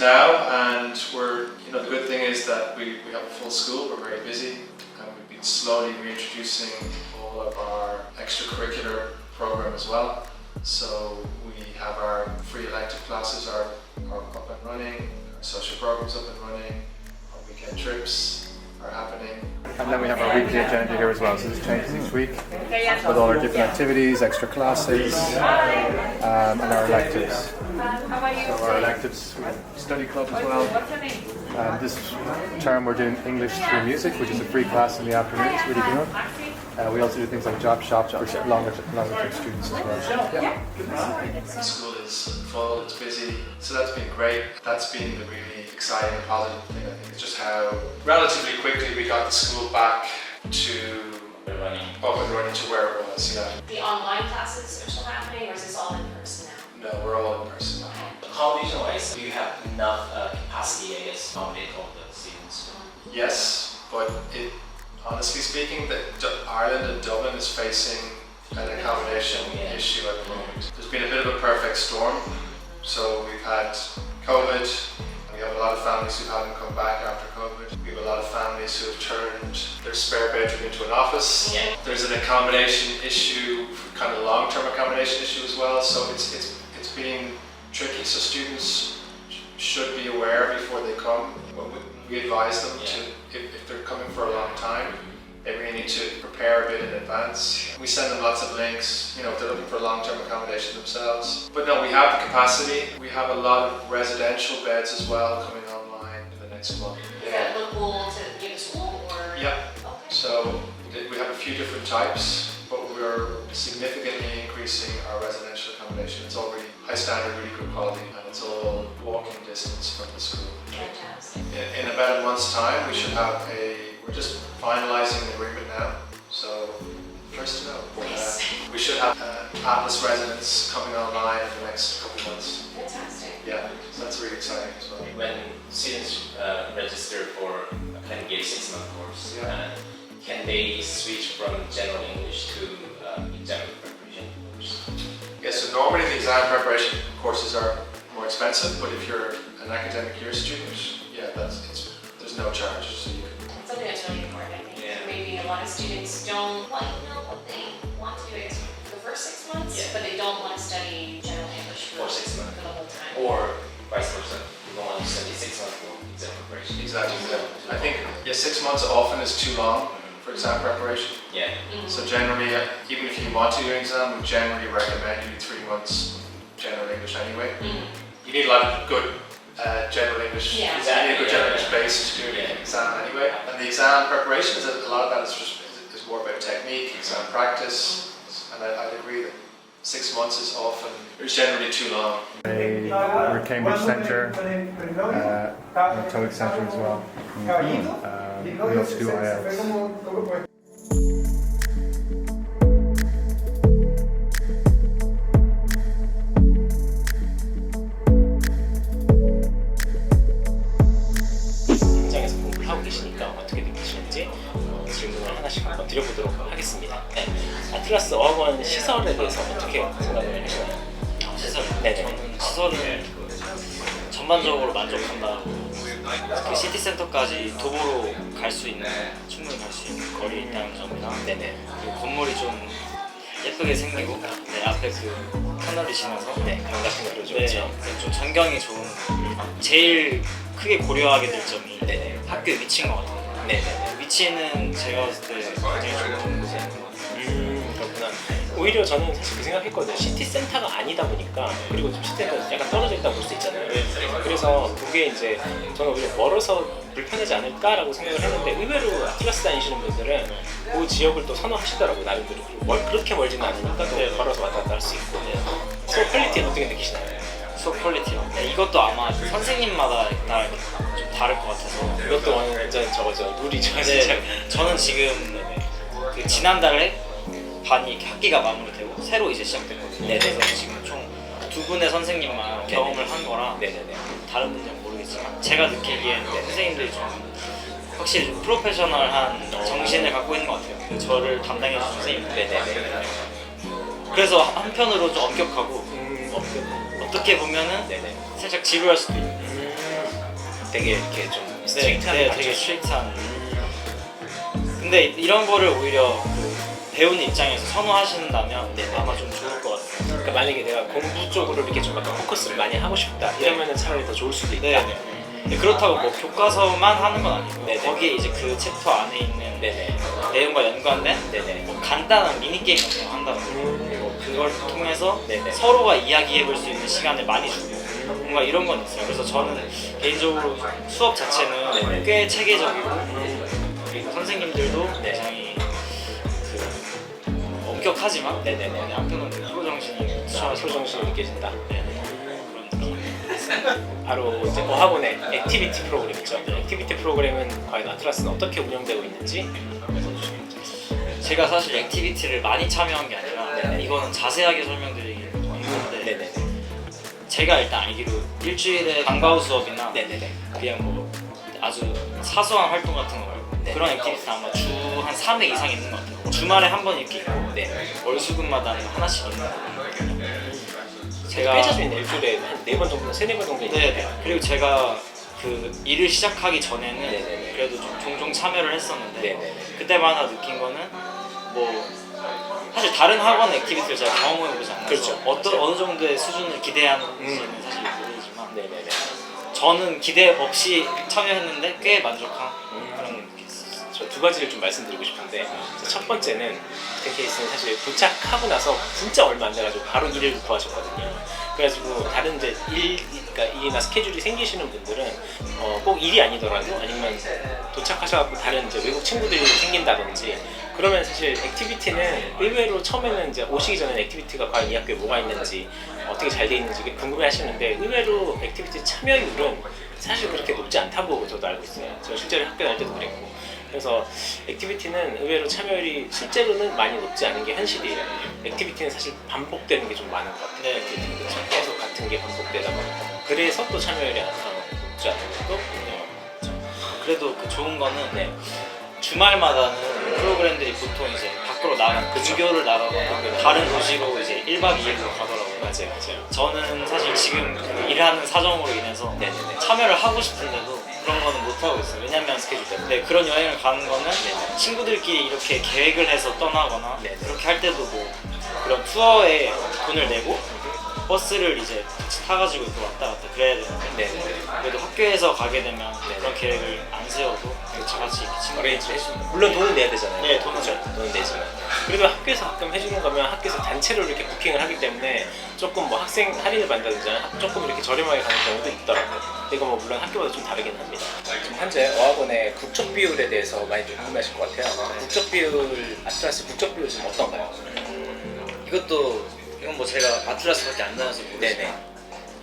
now, and the good thing is that we have a full school. We're very busy, and we've been slowly reintroducing all of our extracurricular program as well. So we have our free elective classes are up and running, our social programs up and running, our weekend trips are happening. And then we have our weekly agenda here as well, so this changes each week with all our different activities, extra classes, and our electives. So our electives, we have study club as well. This term we're doing English through music, which is a free class in the afternoon. It's really good. We also do things like job shops for longer term students as well. Yeah. The school is full, it's busy, so that's been great. That's been the really exciting and positive thing. I think it's just how relatively quickly we got the school back to up and running to where it was. Yeah. The online classes are still happening, or is this all in person now? No, we're all in person now. Accommodation-wise, do you have enough capacity, I guess, to accommodate all the students? Yes, but honestly speaking, Ireland and Dublin is facing an accommodation issue at the moment. There's been a bit of a perfect storm. So we've had COVID, and we have a lot of families who haven't come back after COVID. We have a lot of families who have turned their spare bedroom into an office. Yeah. There's an accommodation issue, kind of long-term accommodation issue as well. So it's been tricky. So students should be aware before they come. We advise them to, if they're coming for a long time, they really need to prepare a bit in advance. We send them lots of links, if they're looking for long-term accommodation themselves. But no, we have the capacity. We have a lot of residential beds as well coming online in the next month. Is that local to the school, or? Yeah. Okay. So we have a few different types, but we're significantly increasing our residential accommodation. It's already high standard, really good quality, and it's all walking distance from the school. Fantastic. In about a month's time, we should have we're just finalising the agreement now, so first to know. Nice. We should have Atlas residents coming online in the next couple of months. Fantastic. Yeah, so that's really exciting as well. When students register for a kind of 6-month course, can they switch from general English to exam preparation course? Yeah, so normally the exam preparation courses are more expensive, but if you're an academic year student, there's no charge, so you can. It's something that's really important, I think. Yeah. Maybe a lot of students don't quite know what they want to do for the first 6 months, but they don't want to study general English For 6 months. for the whole time. Or vice versa, you don't want to study 6 months for exam preparation. Exactly. I think 6 months often is too long for exam preparation. Yeah. So generally, even if you want to do an exam, we generally recommend you do 3 months general English anyway. You need a lot of good general English. Yeah. You need a good general English base to do an exam anyway. And the exam preparation a lot of that is more about technique, exam practice, and I'd agree that 6 months is generally too long. We're Cambridge Centre, TOEIC Centre as well. We also do IELTS. 현장에서 공부를 하고 계시니까 어떻게 느끼시는지 질문을 하나씩 한번 드려보도록 하겠습니다. 네. 아틀라스 어학원 시설에 대해서 어떻게 생각을 하시나요? 시설? 네네. 저는 시설을 전반적으로 만족한다고. 그 시티센터까지 도보로 갈 수 있는, 충분히 갈 수 있는 거리에 있다는 점이랑, 네네. 그리고 건물이 좀 예쁘게 생기고, 앞에 그 터널이 지나서, 강 같은 거 그려주죠. 좀 전경이 좋은. 제일 크게 고려하게 될 점이 네네. 학교 위치인 것 같아요. 네네. 위치는 제가 봤을 때 굉장히 좋은 곳에 있는 것 같아요. 그렇구나. 오히려 저는 사실 그 생각했거든요. 시티센터가 아니다 보니까, 그리고 좀 시티센터가 약간 떨어져 있다고 볼 수 있잖아요. 그래서 그게 이제 저는 오히려 멀어서 불편하지 않을까라고 생각을 했는데, 의외로 아틀라스 다니시는 분들은 그 지역을 또 선호하시더라고요, 나름대로. 그렇게 멀지는 않으니까 또 걸어서 왔다 갔다 할 수 있고. 수업 퀄리티는 어떻게 느끼시나요? 수업 퀄리티요? 이것도 아마 선생님마다 따라 좀 다를 것 같아서. 이것도 완전 저거죠, 룰이죠, 진짜. 저는 지금 그 지난달에 반이 이렇게 학기가 마무리되고 새로 이제 시작됐거든요. 그래서 지금 총 2분의 선생님만 경험을 한 거라 다른 분들은 모르겠지만 제가 느끼기에는 선생님들이 좀 확실히 좀 프로페셔널한 정신을 갖고 있는 것 같아요. 저를 담당해주신 선생님들. 그래서 한편으로 좀 엄격하고 어떻게 보면은 살짝 지루할 수도 있는. 되게 이렇게 좀 네, 스트릭트한 네, 거 되게 같죠? 스트릭트한. 근데 이런 거를 오히려 그 배우는 입장에서 선호하신다면 아마 좀 좋을 것 같아요. 그러니까 만약에 내가 공부 쪽으로 이렇게 좀 약간 포커스를 많이 하고 싶다 이러면은 차라리 더 좋을 수도 있다. 네, 그렇다고 뭐 교과서만 하는 건 아니고 네네. 거기에 이제 그 챕터 안에 있는 네네. 내용과 연관된 네네. 뭐 간단한 미니 게임 같은 거 한다든지 뭐 그걸 통해서 네네. 서로가 이야기해볼 수 있는 시간을 많이 주고 뭔가 이런 건 있어요. 그래서 저는 개인적으로 수업 자체는 네네. 꽤 체계적이고 그리고 선생님들도 네. 굉장히 그 엄격하지만 네네네. 한편으로 프로 정신이 소정신이 느껴진다. 네네. 그런 느낌. 바로 이제 어학원의 액티비티 프로그램 있죠. 액티비티 프로그램은 과연 아틀라스는 어떻게 운영되고 있는지 제가 사실 액티비티를 많이 참여한 게 아니라 이거는 자세하게 설명드리긴 좀 힘든데 네네네. 제가 일단 알기로 일주일에 방과후 수업이나 네네네. 그냥 뭐 아주 사소한 활동 같은 거 말고 네. 그런 액티비티 아마 주 한 3회 이상 있는 것 같아요. 주말에 한 번 이렇게 있고 네. 월수금마다 하나씩 있는 것 같아요. 제가 꽤 자주 있네. 일주일에 한 4번 정도, 3-4번 정도 있는데 네, 그리고 제가 그 일을 시작하기 전에는 네네네. 그래도 좀 종종 참여를 했었는데 네네네. 그때마다 느낀 거는 뭐 사실 다른 학원 액티비티를 제가 경험해보지 않아서 그렇죠. 어느 정도의 수준을 기대하는지는 사실 모르지만 네네네. 저는 기대 없이 참여했는데 꽤 만족한 그런 걸 느꼈어요. 저 두 가지를 좀 말씀드리고 싶은데 첫 번째는 같은 케이스는 사실 도착하고 나서 진짜 얼마 안 돼가지고 바로 일을 구하셨거든요. 그래가지고 다른 이제 그러니까 일이나 스케줄이 생기시는 분들은 꼭 일이 아니더라도 아니면 도착하셔갖고 다른 이제 외국 친구들이 생긴다든지 그러면 사실 액티비티는 의외로 처음에는 이제 오시기 전에 액티비티가 과연 이 학교에 뭐가 있는지 어떻게 잘 돼 있는지 궁금해 하시는데 의외로 액티비티 참여율은 사실 그렇게 높지 않다고 저도 알고 있어요. 저 실제로 학교 다닐 때도 그랬고. 그래서 액티비티는 의외로 참여율이 실제로는 많이 높지 않은 게 현실이에요. 액티비티는 사실 반복되는 게 좀 많은 것 같아요. 네. 액티비티는 그렇죠. 계속 같은 게 반복되다 보니까 그래서 또 참여율이 높지 않은 것도 있네요. 그래도 그 좋은 거는 네. 주말마다는 프로그램들이 보통 이제 밖으로 나가 근교를 나가거나 다른 도시로 이제 1박 2일로 가더라고요. 맞아요. 저는 사실 지금 그 일하는 사정으로 인해서 네네네. 참여를 하고 싶은데도 그런 거는 못 하고 있어요. 왜냐면 스케줄 때문에. 네, 그런 여행을 가는 거는 네네. 친구들끼리 이렇게 계획을 해서 떠나거나 네네. 그렇게 할 때도 뭐 그런 투어에 돈을 내고 버스를 이제 같이 타가지고 이렇게 왔다 갔다 그래야 되는데 네네네. 그래도 학교에서 가게 되면 네네. 그런 계획을 안 세워도 다 같이 이렇게 친구들 어레인지 해주는 물론 돈은 내야 되잖아요. 네, 돈은 돈은 내지만 그래도 학교에서 가끔 해주는 거면 학교에서 단체로 이렇게 부킹을 하기 때문에 조금 뭐 학생 할인을 받는다든지 조금 이렇게 저렴하게 가는 경우도 있더라고요. 근데 이거 뭐 물론 학교마다 좀 다르긴 합니다. 지금 현재 어학원의 국적 비율에 대해서 많이 좀 궁금하실 것 같아요. 국적 비율, 아틀라스 국적 비율 지금 어떤가요? 이건 뭐 제가 아틀라스밖에 안 다녀서 모르지만 네네.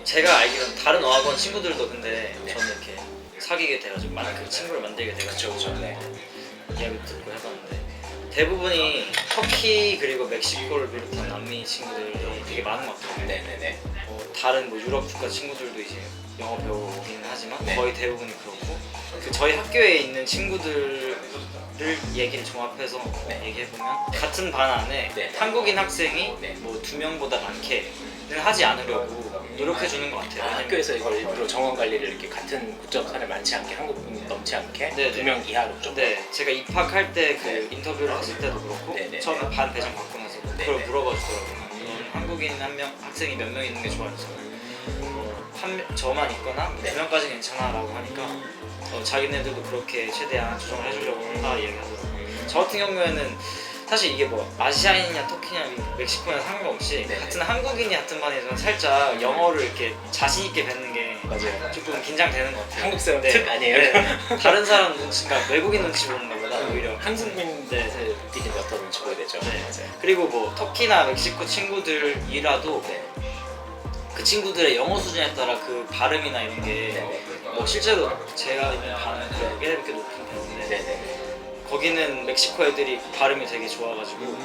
제가 알기로는 다른 어학원 친구들도 근데 네. 저는 이렇게 사귀게 돼가지고 그 친구를 만들게 돼가지고 네. 이야기 듣고 해봤는데 대부분이 터키 그리고 멕시코를 비롯한 남미 친구들이 되게 많은 것 같아요. 네네네. 다른 뭐 유럽 국가 친구들도 이제 영어 배우긴 하지만 네. 거의 대부분이 그렇고 그 저희 학교에 있는 친구들을 얘기를 종합해서 얘기해보면 같은 반 안에 네. 한국인 학생이 네. 뭐 2명보다 많게는 하지 않으려고 노력해주는 것 같아요. 왜냐면 학교에서 이걸 일부러 정원 관리를 이렇게 같은 국적 사람이 많지 않게 한국인 넘지 않게 네네. 2명 이하로 좀. 네, 제가 입학할 때 그 인터뷰를 했을 때도 그렇고 네네. 처음에 반 배정 받고 나서 그걸 네네. 물어봐 주더라고요. 너는 한국인 학생이 몇 명 있는 게 좋아해서 저만 있거나 네. 2명까지 괜찮아라고 하니까 자기네들도 그렇게 최대한 조정을 해주려고 한다 얘기하더라고요. 저 같은 경우에는 사실 이게 뭐 아시아인이냐 터키냐 멕시코냐 상관없이 네네. 같은 한국인이 같은 반이지만 살짝 영어를 이렇게 자신 있게 뱉는 게 맞아요. 조금 긴장되는 것 같아요. 한국 사람 네. 특 아니에요? 네. 다른 사람 눈치, 그러니까 외국인 눈치 보는 것보다 오히려 한국민들 느끼는 어떤 눈치 보게 되죠. 네. 맞아요. 그리고 뭐 터키나 멕시코 친구들이라도 네. 그 친구들의 영어 수준에 따라 그 발음이나 이런 게 뭐 실제로 제가 있는 반은 그래도 꽤 높은 편인데 네네. 거기는 멕시코 애들이 발음이 되게 좋아가지고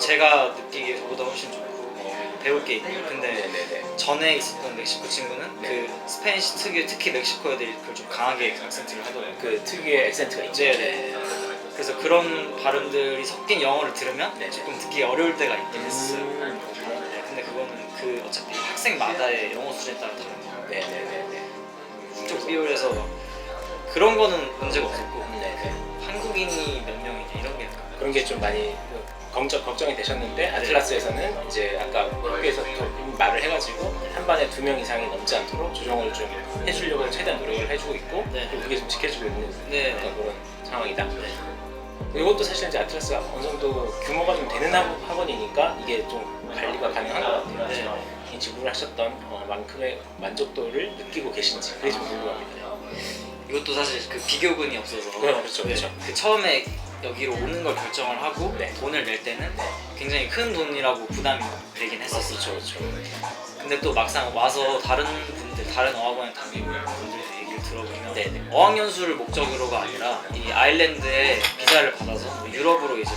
제가 느끼기에 저보다 훨씬 좋고 배울 게 있고 근데 네네네. 전에 있었던 멕시코 친구는 그 스페니쉬 특유의 특히 멕시코 애들이 그걸 좀 강하게 악센트를 하더라고요. 그 특유의 액센트가 있죠. 네네. 그래서 그런 발음들이 섞인 영어를 들으면 네네. 조금 듣기 어려울 때가 있긴 했어요. 네, 근데 그거는 그 어차피 학생마다의 영어 수준에 따라 다른 거예요. 네네네. 국적 비율에서 막 그런 거는 문제가 없었고 네. 한국인이 몇 명이냐 이런 게 약간 그런 게 좀 많이 걱정이 되셨는데 아틀라스에서는 이제 아까 학교에서 말을 해가지고 한 반에 2명 이상이 넘지 않도록 조정을 좀 해주려고 최대한 노력을 해주고 있고 네. 그리고 그게 좀 지켜지고 있는 네. 그런 상황이다. 이것도 사실 이제 아틀라스가 어느 정도 규모가 좀 되는 학원이니까 이게 좀 관리가 가능한 것 같아요. 네. 이 지불을 하셨던 만큼의 만족도를 느끼고 계신지 그게 좀 궁금합니다. 이것도 사실 그 비교군이 없어서 그렇죠, 그렇죠. 그 처음에 여기로 오는 걸 결정을 하고 네. 돈을 낼 때는 굉장히 큰 돈이라고 부담이 되긴 했었어요. 그렇죠. 근데 또 막상 와서 다른 분들, 다른 어학원에 다니는 분들 얘기를 들어보면 네네. 어학연수를 목적으로가 아니라 이 아일랜드에 비자를 받아서 뭐 유럽으로 이제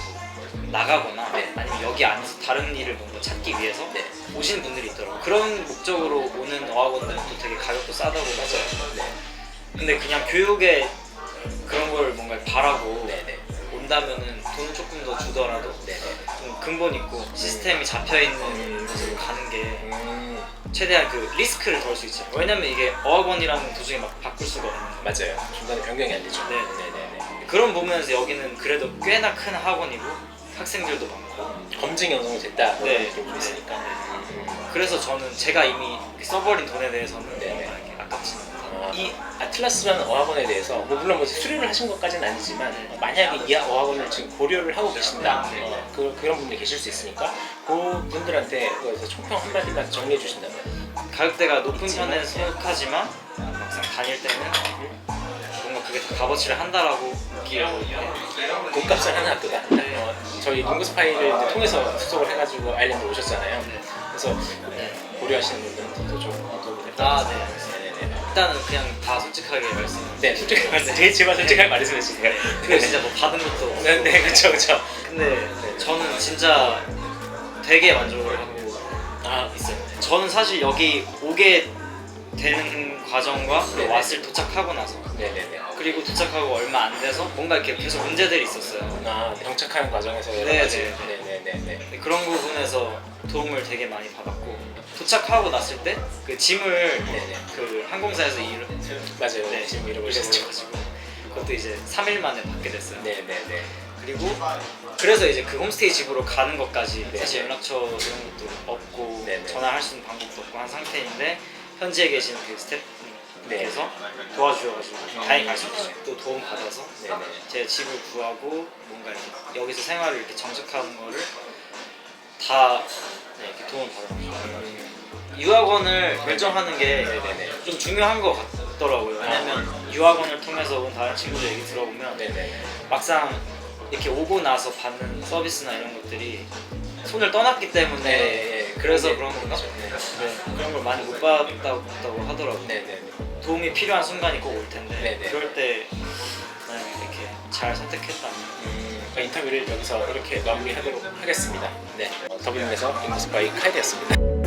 뭐 나가거나 네. 아니면 여기 안에서 다른 일을 뭔가 찾기 위해서 네. 오시는 분들이 있더라고요. 그런 목적으로 오는 어학원들은 또 되게 가격도 싸다고 맞아요. 네. 근데 그냥 교육에 그런 걸 뭔가 바라고 네네. 온다면은 돈을 조금 더 주더라도 네네. 좀 근본 있고 시스템이 잡혀 있는 곳으로 가는 게 최대한 그 리스크를 덜 수 있죠. 왜냐면 이게 어학원이라는 도중에 막 바꿀 수가 없는 맞아요. 중간에 변경이 안 되죠. 네. 네네네. 그런 부분에서 여기는 그래도 꽤나 큰 학원이고 학생들도 많고 검증이 어느 정도 됐다. 그런 네. 느낌이 있으니까. 그래서 저는 제가 이미 써버린 돈에 대해서는 네네. 뭔가 이렇게 아깝지는 않아요. 이 아틀라스라는 어학원에 대해서 뭐 물론 뭐 수료를 하신 것까지는 아니지만 만약에 이 어학원을 지금 고려를 하고 계신다 그런 분들이 계실 수 있으니까 그 분들한테 그래서 총평 한마디만 정리해 주신다면 가격대가 높은 편에 속하지만 막상 다닐 때는 뭔가 그게 다 값어치를 한다라고 느끼고 돈값을 하는 학교다. 저희 농구 스파이를 이제 통해서 수속을 해가지고 아일랜드 오셨잖아요. 그래서 고려하시는 분들한테도 좀 도움이 될 것 같아요. 네네네. 일단은 그냥 다 솔직하게 말씀. 네, 솔직하게 말씀. 제발 솔직하게 말씀해 주세요. 그게 진짜 뭐 받은 것도 없고. 네, 그렇죠, 그렇죠. 근데 저는 진짜 되게 만족을 하고 있어요. 저는 사실 여기 오게 되는 과정과 네네. 왔을 도착하고 나서 네네네. 그리고 도착하고 얼마 안 돼서 뭔가 이렇게 계속 문제들이 있었어요. 정착하는 과정에서 여러 네, 가지. 네. 네네네. 근데 그런 부분에서 도움을 되게 많이 받았고 도착하고 났을 때 그 짐을 네네. 그 항공사에서 맞아요. 네, 지금 잃어버리셨죠. 잃어버려가지고 그것도 이제 3일 만에 받게 됐어요. 네네네. 그리고 그래서 이제 그 홈스테이 집으로 가는 것까지 네. 사실 연락처 이런 것도 없고 네, 네. 전화할 수 있는 방법도 없고 한 상태인데 현지에 계신 그 스태프분께서 네. 도와주셔가지고 다행히 갈 수 있었어요. 또 도움 받아서 네네. 제 집을 구하고 뭔가 이렇게 여기서 생활을 이렇게 정착하는 거를 다 이렇게 도움을 받아가지고 유학원을 결정하는 게 좀 중요한 것 같더라고요. 왜냐면 유학원을 통해서 온 다른 친구들 얘기 들어보면 네네. 막상 이렇게 오고 나서 받는 서비스나 이런 것들이 손을 떠났기 때문에 네, 그래서 네, 그런 건가? 그렇죠. 네. 네, 그런 걸 많이 못 받았다고 하더라고요. 네네네. 도움이 필요한 순간이 꼭 올 텐데 네네. 그럴 때 만약에 이렇게 잘 선택했다면 인터뷰를 여기서 이렇게 마무리하도록 하겠습니다. 네. 더블린에서 잉글스파이 카이드였습니다.